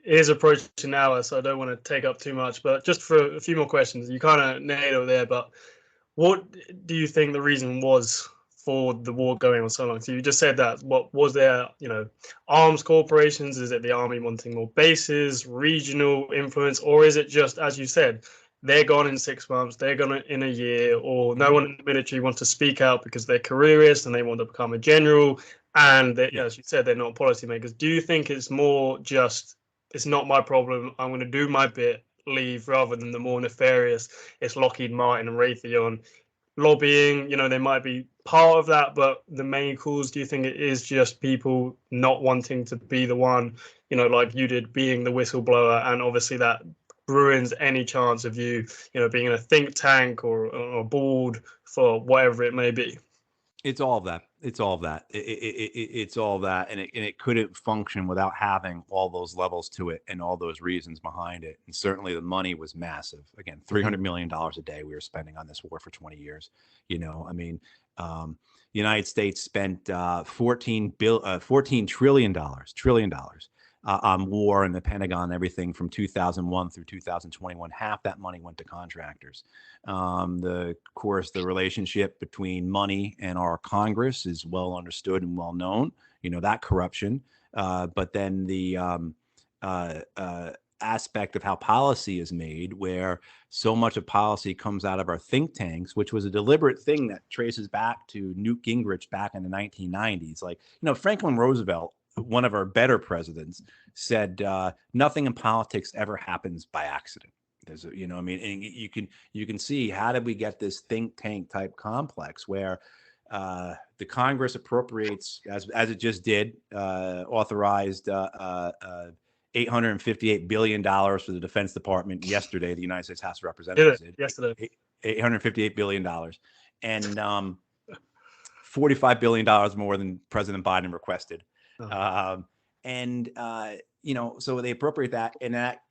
is approaching an hour, so I don't want to take up too much. But just for a few more questions, you kind of nailed it there. But what do you think the reason was for the war going on so long? So you just said that. What was there? Arms corporations? Is it the army wanting more bases, regional influence, or is it just, as you said, they're gone in 6 months, they're gone in a year, or no one in the military wants to speak out because they're careerists and they want to become a general, and they, as you said, they're not policymakers. Do you think it's more just it's not my problem, I'm going to do my bit, leave, rather than the more nefarious, it's Lockheed Martin and Raytheon lobbying? They might be part of that, but the main cause, do you think it is just people not wanting to be the one, like you did, being the whistleblower, and obviously that ruins any chance of you, being in a think tank or a board for whatever it may be? It's all of that. It's all of that. It's all of that, and it couldn't function without having all those levels to it and all those reasons behind it. And certainly, the money was massive. Again, $300 million a day we were spending on this war for 20 years. The United States spent $14 trillion on war and the Pentagon, everything from 2001 through 2021. Half that money went to contractors. Of course, the relationship between money and our Congress is well understood and well known. That corruption. But then the aspect of how policy is made, where so much of policy comes out of our think tanks, which was a deliberate thing that traces back to Newt Gingrich back in the 1990s. Like, Franklin Roosevelt, one of our better presidents, said nothing in politics ever happens by accident. There's and you can see, how did we get this think tank type complex where the Congress appropriates, as it just did, authorized $858 billion for the Defense Department yesterday. The United States House of Representatives did yesterday. $858 billion, and $45 billion more than President Biden requested. So they appropriate that, and that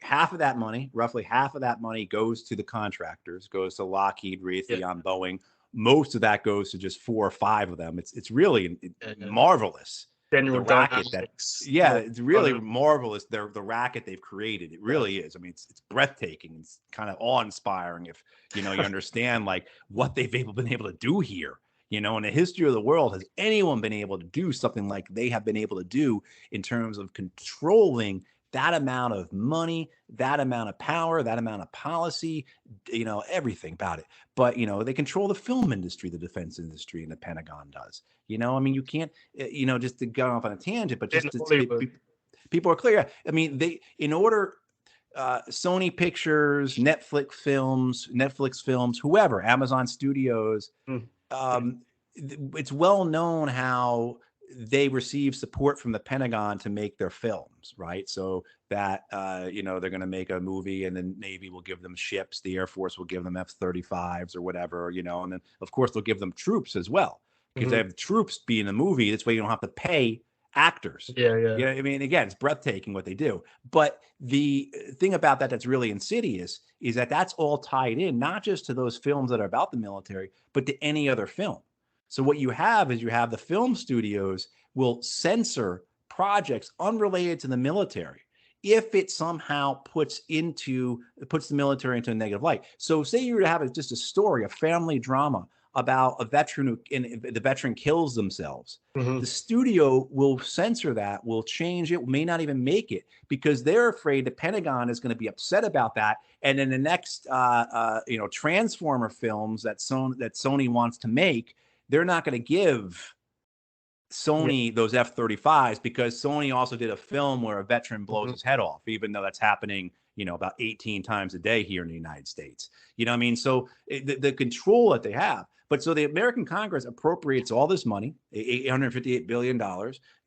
roughly half of that money goes to the contractors, goes to Lockheed, Raytheon, Boeing. Most of that goes to just 4 or 5 of them. It's really marvelous. General the racket it's really marvelous. The racket they've created. It really is. I mean, it's breathtaking. It's kind of awe-inspiring if you understand like what they've been able to do here. In the history of the world, has anyone been able to do something like they have been able to do in terms of controlling that amount of money, that amount of power, that amount of policy, everything about it. But, they control the film industry, the defense industry, and the Pentagon does. You can't, just to go off on a tangent, but just people are clear. I mean, Sony Pictures, Netflix films, whoever, Amazon Studios, it's well known how they receive support from the Pentagon to make their films, right? So that, they're going to make a movie, and then Navy will give them ships. The Air Force will give them F-35s or whatever, and then of course they'll give them troops as well, because they have troops be in the movie. This way you don't have to pay actors. Yeah. I mean, again, it's breathtaking what they do. But the thing about that's really insidious is that that's all tied in, not just to those films that are about the military, but to any other film. So what you have is the film studios will censor projects unrelated to the military if it somehow puts the military into a negative light. So say you were to have just a story, a family drama about a veteran the veteran kills themselves. The studio will censor that, will change it, may not even make it, because they're afraid the Pentagon is going to be upset about that. And then the next, Transformer films that Sony wants to make, they're not going to give Sony those F-35s, because Sony also did a film where a veteran blows his head off, even though that's happening, about 18 times a day here in the United States. So the control that they have. But so the American Congress appropriates all this money, $858 billion.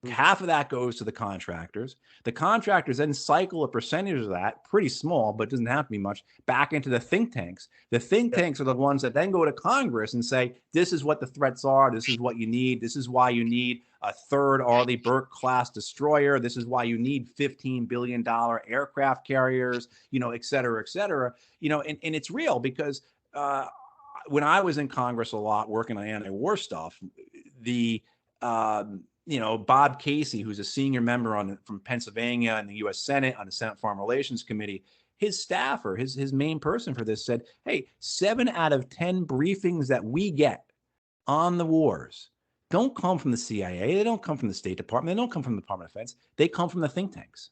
Half of that goes to the contractors. The contractors then cycle a percentage of that, pretty small, but it doesn't have to be much, back into the think tanks. The think tanks are the ones that then go to Congress and say, this is what the threats are. This is what you need. This is why you need a third Arleigh Burke-class destroyer. This is why you need $15 billion aircraft carriers, et cetera, et cetera. And it's real, because when I was in Congress a lot working on anti-war stuff, the Bob Casey, who's a senior member from Pennsylvania in the U.S. Senate on the Senate Foreign Relations Committee, his staffer, his main person for this said, hey, 7 out of 10 briefings that we get on the wars don't come from the CIA. They don't come from the State Department. They don't come from the Department of Defense. They come from the think tanks.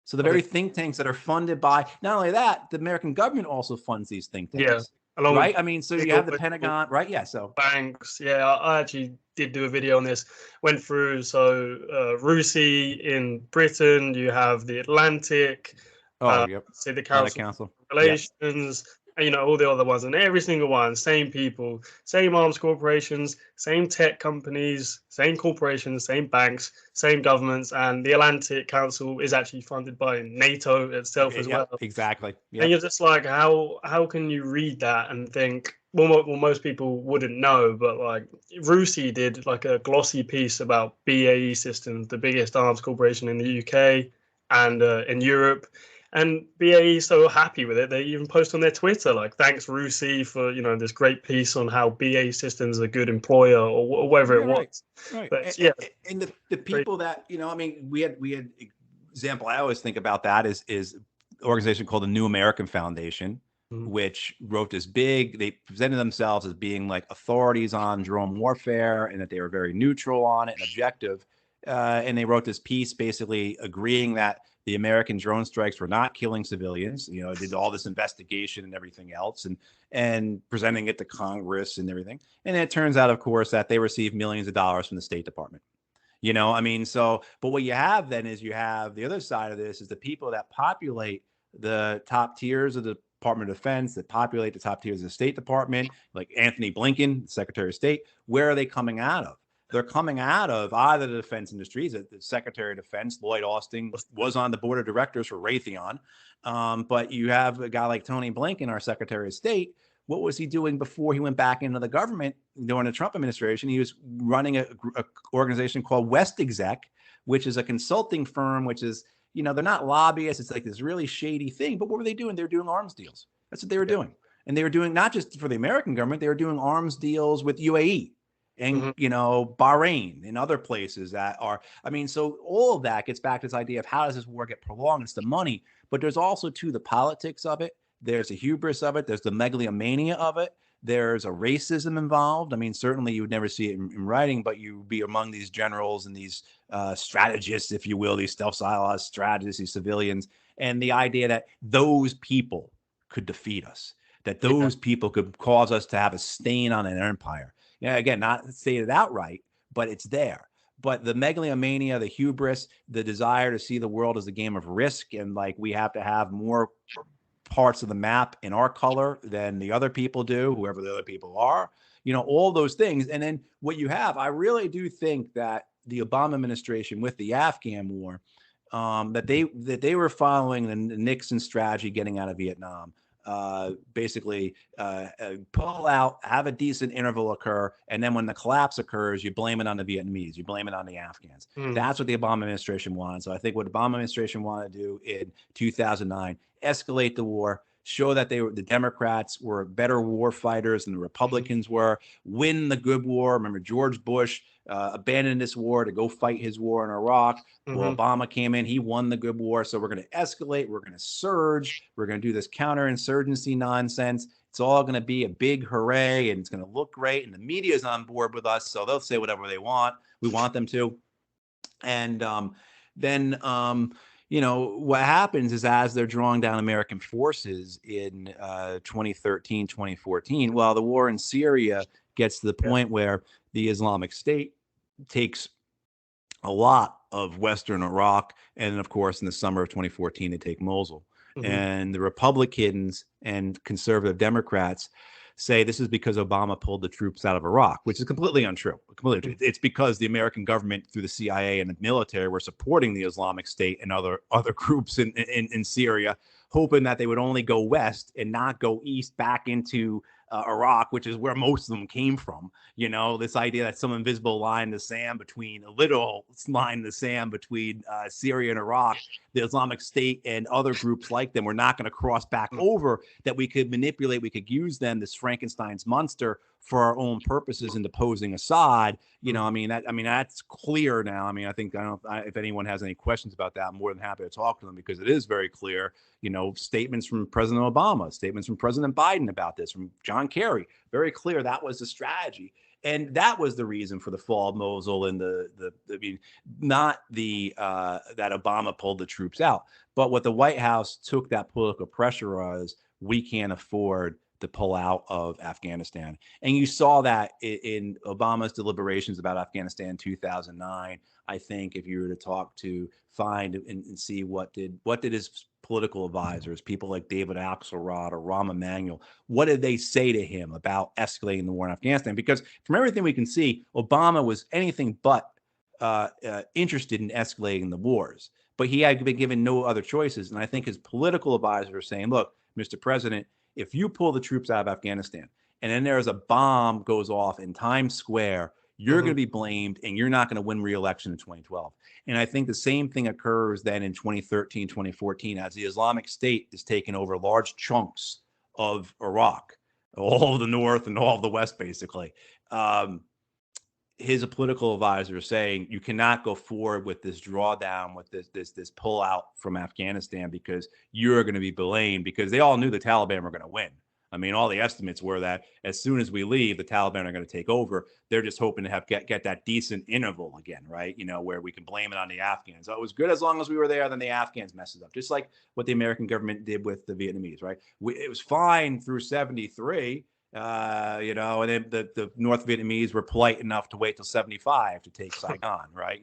So the very think tanks that are funded by, not only that, the American government also funds these think tanks. Along right? with I mean, so you have the Pentagon, right? Yeah. So banks. Yeah, I actually did do a video on this. Went through RUSI in Britain. You have the Atlantic. Yep. Say the Council Relations. Yep. And, all the other ones, and every single one, same people, same arms corporations, same tech companies, same corporations, same banks, same governments, and the Atlantic Council is actually funded by NATO itself as well. Exactly. Yep. And you're just like, how can you read that and think, well, most people wouldn't know, but like RUSI did like a glossy piece about BAE Systems, the biggest arms corporation in the UK and in Europe. And BAE is so happy with it, they even post on their Twitter, like, thanks RUSI for, this great piece on how BAE Systems is a good employer or whatever it was. Right. But, and the people that, we had example I always think about that is an organization called the New American Foundation, which wrote this they presented themselves as being like authorities on drone warfare and that they were very neutral on it and objective. And they wrote this piece basically agreeing that the American drone strikes were not killing civilians, did all this investigation and everything else and presenting it to Congress and everything. And it turns out, of course, that they received millions of dollars from the State Department. But what you have then is you have the other side of this is the people that populate the top tiers of the Department of Defense, that populate the top tiers of the State Department, like Anthony Blinken, Secretary of State. Where are they coming out of? They're coming out of either the defense industries. The Secretary of Defense, Lloyd Austin, was on the board of directors for Raytheon. But you have a guy like Tony Blinken, our Secretary of State. What was he doing before he went back into the government during the Trump administration? He was running a organization called West Exec, which is a consulting firm, which is, they're not lobbyists. It's like this really shady thing. But what were they doing? They were doing arms deals. That's what they were doing. And they were doing not just for the American government, they were doing arms deals with UAE. And, Bahrain and other places that are, so all of that gets back to this idea of how does this war get prolonged? It's the money, but there's also the politics of it. There's a hubris of it. There's the megalomania of it. There's a racism involved. Certainly you would never see it in writing, but you would be among these generals and these strategists, if you will, these self-stylized strategists, these civilians, and the idea that those people could defeat us, that those people could cause us to have a stain on an empire. Again, not stated outright, but it's there. But the megalomania, the hubris, the desire to see the world as a game of risk, and like we have to have more parts of the map in our color than the other people do, whoever the other people are, all those things. And then what you have, I really do think that the Obama administration with the Afghan war, that they were following the Nixon strategy getting out of Vietnam. Basically pull out, have a decent interval occur, and then when the collapse occurs, you blame it on the Vietnamese, you blame it on the Afghans. That's what the Obama administration wanted. So I think what the Obama administration wanted to do in 2009, escalate the war, show that the Democrats were better war fighters than the Republicans were, win the good war. Remember, George Bush abandoned this war to go fight his war in Iraq. Well, Obama came in, he won the good war. So we're going to escalate, we're going to surge, we're going to do this counterinsurgency nonsense. It's all going to be a big hooray, and it's going to look great. And the media is on board with us, so they'll say whatever they want. We want them to. And then what happens is as they're drawing down American forces in 2013, 2014, well, the war in Syria gets to the point where the Islamic State takes a lot of Western Iraq. And of course, in the summer of 2014, they take Mosul. And the Republicans and conservative Democrats say this is because Obama pulled the troops out of Iraq, which is completely untrue. It's because the American government through the CIA and the military were supporting the Islamic State and other groups in Syria, hoping that they would only go west and not go east back into Iraq, which is where most of them came from. This idea that some invisible line in the sand between a literal line in the sand between Syria and Iraq, the Islamic State and other groups like them were not going to cross back over, that we could manipulate, we could use them, this Frankenstein's monster, for our own purposes in deposing Assad. I mean, that's clear now. I mean, I think, if anyone has any questions about that, I'm more than happy to talk to them, because it is very clear. Statements from President Obama, statements from President Biden about this, from John Kerry, very clear that was the strategy. And that was the reason for the fall of Mosul, and not that Obama pulled the troops out, but what the White House took that political pressure was, we can't afford to pull out of Afghanistan. And you saw that in Obama's deliberations about Afghanistan in 2009. I think if you were to find and see what did his political advisors, people like David Axelrod or Rahm Emanuel, what did they say to him about escalating the war in Afghanistan? Because from everything we can see, Obama was anything but interested in escalating the wars, but he had been given no other choices. And I think his political advisors are saying, look, Mr. President, if you pull the troops out of Afghanistan and then there's a bomb goes off in Times Square, you're going to be blamed, and you're not going to win re-election in 2012. And I think the same thing occurs then in 2013, 2014, as the Islamic State is taking over large chunks of Iraq, all of the north and all of the west, basically. His political advisor is saying, you cannot go forward with this drawdown, with this pull out from Afghanistan, because you're going to be blamed, because they all knew the Taliban were going to win. I mean, all the estimates were that as soon as we leave, the Taliban are going to take over. They're just hoping to get that decent interval again, right? Where we can blame it on the Afghans. So it was good as long as we were there, then the Afghans messed it up, just like what the American government did with the Vietnamese, right? It was fine through 73. And then the North Vietnamese were polite enough to wait till 75 to take Saigon, right?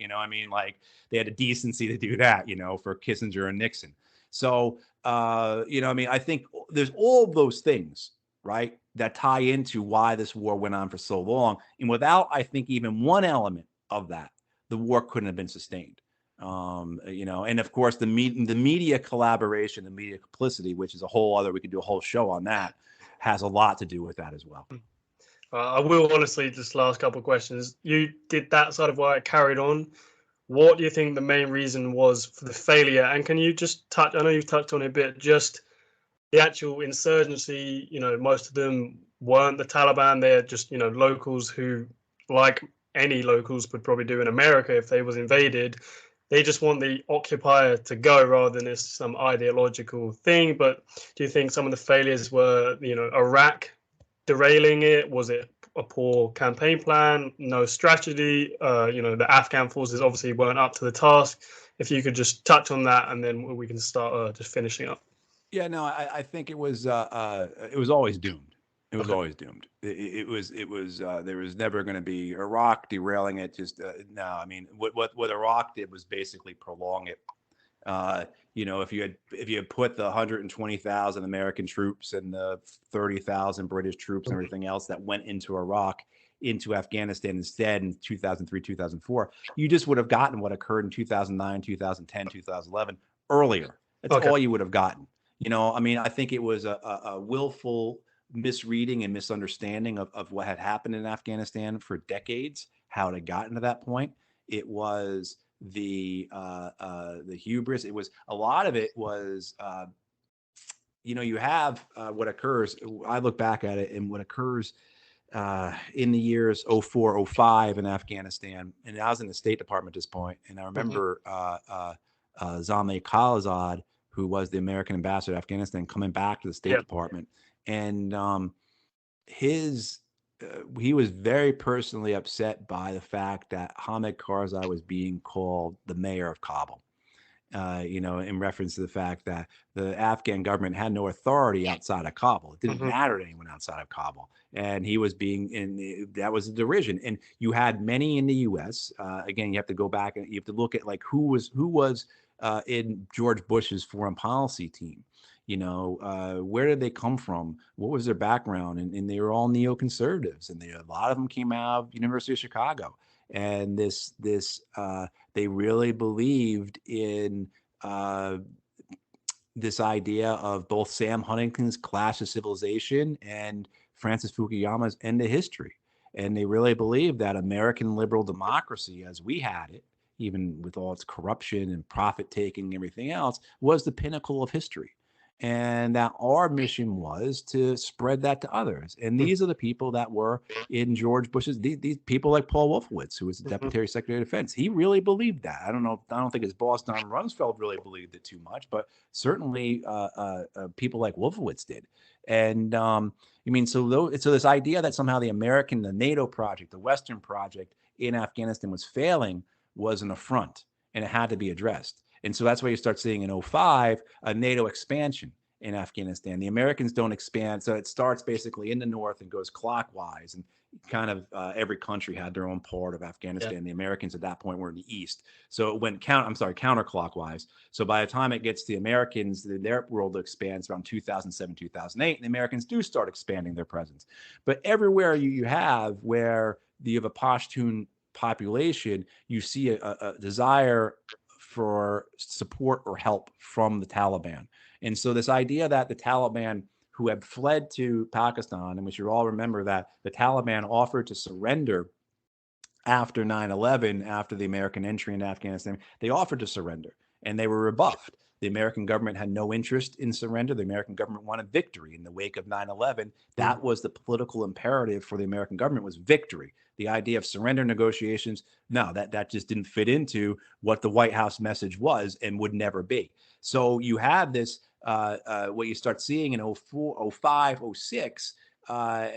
They had a decency to do that, for Kissinger and Nixon. So, I think there's all of those things, right, that tie into why this war went on for so long. And without, I think, even one element of that, the war couldn't have been sustained. And of course, the media collaboration, the media complicity, which is we could do a whole show on that, has a lot to do with that as well. I will honestly, just last couple of questions. You did that sort of why it carried on. What do you think the main reason was for the failure? And can you just touch, I know you've touched on it a bit, just the actual insurgency, most of them weren't the Taliban. They're just, locals who, like any locals would probably do in America if they was invaded. They just want the occupier to go rather than it's some ideological thing. But do you think some of the failures were, Iraq derailing it? Was it a poor campaign plan, no strategy? The Afghan forces obviously weren't up to the task. If you could just touch on that, and then we can start just finishing up. Yeah, no, I think it was always doomed. It was always doomed. It was there was never going to be Iraq derailing it. Just no. I mean, what Iraq did was basically prolong it. If you had put the 120,000 American troops and the 30,000 British troops and everything else that went into Iraq into Afghanistan instead in 2003, 2004, you just would have gotten what occurred in 2009, 2010, 2011 earlier. That's all you would have gotten. I think it was a willful misreading and misunderstanding of what had happened in Afghanistan for decades, how it had gotten to that point. It was the hubris. It was a lot of it was, you have what occurs. I look back at it, and what occurs in the years 04, 05 in Afghanistan, and I was in the State Department at this point, and I remember Zalmay Khalilzad, who was the American ambassador to Afghanistan, coming back to the State Department, and he was very personally upset by the fact that Hamid Karzai was being called the mayor of Kabul. In reference to the fact that the Afghan government had no authority outside of Kabul. It didn't matter to anyone outside of Kabul. And he was that was a derision. And you had many in the U.S. Again, you have to go back and you have to look at who was in George Bush's foreign policy team. Where did they come from? What was their background? And they were all neoconservatives, and a lot of them came out of University of Chicago. And they really believed in this idea of both Sam Huntington's Clash of Civilization and Francis Fukuyama's End of History. And they really believed that American liberal democracy, as we had it, even with all its corruption and profit taking and everything else, was the pinnacle of history. and that our mission was to spread that to others. And Mm-hmm. these are the people that were in George Bush's, these people like Paul Wolfowitz, who was the Deputy Secretary of Defense. He really believed that. I don't think his boss, Don Rumsfeld, really believed it too much, but certainly people like Wolfowitz did. And so this idea that somehow the NATO project, the Western project in Afghanistan was failing was an affront, and it had to be addressed. And so that's why you start seeing in 2005 a NATO expansion in Afghanistan. The Americans don't expand. So it starts basically in the north and goes clockwise. And kind of every country had their own part of Afghanistan. Yeah. The Americans at that point were in the east. So it went counterclockwise. So by the time it gets to the Americans, their world expands around 2007, 2008. And the Americans do start expanding their presence. But everywhere you have where you have a Pashtun population, you see a desire for support or help from the Taliban. And so this idea that the Taliban, who had fled to Pakistan, and we should all remember that the Taliban offered to surrender after 9/11, after the American entry into Afghanistan, they offered to surrender and they were rebuffed. The American government had no interest in surrender. The American government wanted victory. In the wake of 9/11, that was the political imperative for the American government, was victory. The idea of surrender negotiations, no, that just didn't fit into what the White House message was and would never be. So you have this, what you start seeing in 2004, 2005, 2006,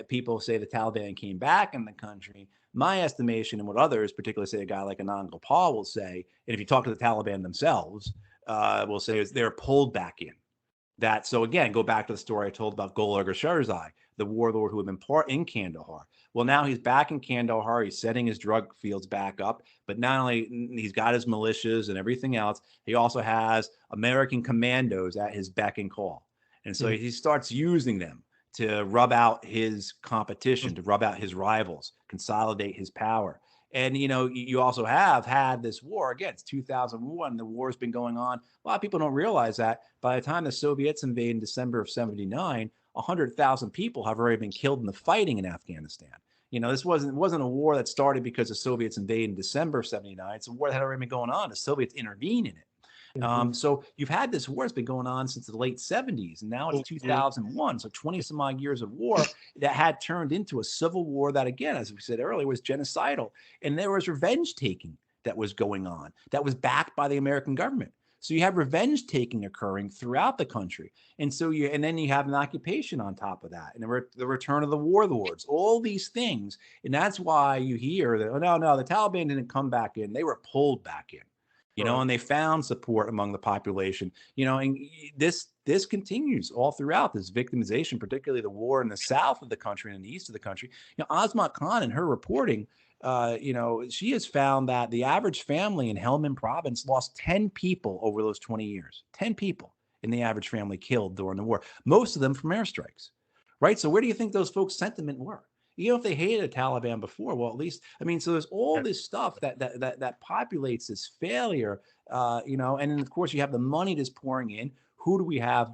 people say the Taliban came back in the country. My estimation, and what others, particularly say a guy like Anand Gopal will say, and if you talk to the Taliban themselves, will say is they're pulled back in. So again, go back to the story I told about Gul Sherzai, the warlord who had been part in Kandahar. Well, now he's back in Kandahar. He's setting his drug fields back up. But not only he's got his militias and everything else, he also has American commandos at his beck and call. And so he starts using them to rub out his competition, to rub out his rivals, consolidate his power. And, you also have had this war. Again, it's 2001. The war's been going on. A lot of people don't realize that by the time the Soviets invade in December of 79, 100,000 people have already been killed in the fighting in Afghanistan. This wasn't a war that started because the Soviets invaded in December of 79. It's a war that had already been going on. The Soviets intervened in it. So you've had this war that's been going on since the late 70s, and now it's 2001. So 20 some odd years of war that had turned into a civil war that, again, as we said earlier, was genocidal. And there was revenge taking that was going on that was backed by the American government. So you have revenge taking occurring throughout the country. And then you have an occupation on top of that, and the return of the warlords, all these things. And that's why you hear that, no, the Taliban didn't come back in. They were pulled back in. And they found support among the population, and this continues all throughout this victimization, particularly the war in the south of the country and in the east of the country. Azmat Khan, in her reporting, she has found that the average family in Helmand province lost 10 people over those 20 years, 10 people in the average family killed during the war, most of them from airstrikes, right? So where do you think those folks' sentiment were? If they hated the Taliban before, well, at least, so there's all this stuff that populates this failure, and then of course you have the money that's pouring in. Who do we have?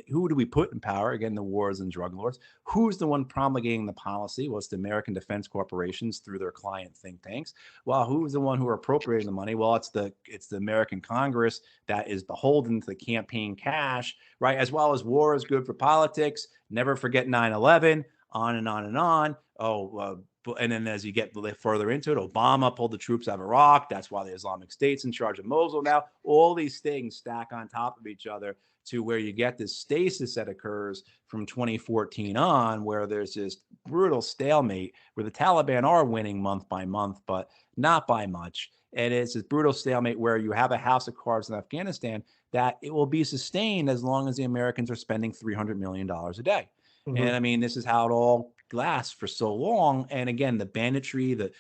Who do we put in power? Again, the wars and drug lords. Who's the one promulgating the policy? Well, it's the American defense corporations through their client think tanks. Well, who's the one who are appropriating the money? Well, it's the American Congress that is beholden to the campaign cash, right? As well as war is good for politics. Never forget 9/11. On and on and on. And then as you get further into it, Obama pulled the troops out of Iraq. That's why the Islamic State's in charge of Mosul now. All these things stack on top of each other to where you get this stasis that occurs from 2014 on, where there's this brutal stalemate where the Taliban are winning month by month, but not by much. And it's this brutal stalemate where you have a house of cards in Afghanistan that it will be sustained as long as the Americans are spending $300 million a day. And this is how it all lasts for so long. And again, the banditry, the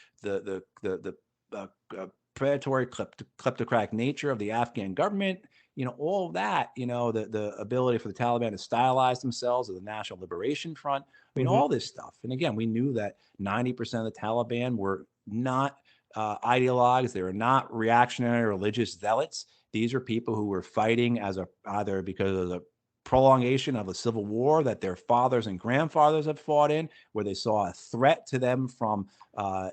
predatory kleptocratic nature of the Afghan government, all of that, the ability for the Taliban to stylize themselves as the National Liberation Front, all this stuff. And again, we knew that 90% of the Taliban were not ideologues. They were not reactionary religious zealots. These are people who were fighting either because of the prolongation of a civil war that their fathers and grandfathers had fought in, where they saw a threat to them from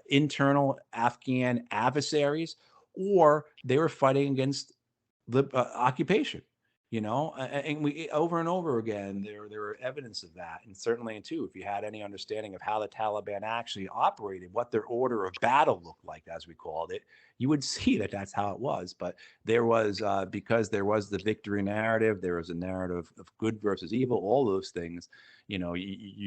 internal Afghan adversaries, or they were fighting against occupation. And we over and over again there were evidence of that. And certainly too, if you had any understanding of how the Taliban actually operated, what their order of battle looked like, as we called it, you would see that that's how it was. But there was because there was the victory narrative, there was a narrative of good versus evil, all those things. You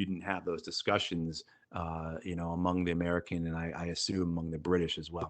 didn't have those discussions among the American, and I assume among the British as well.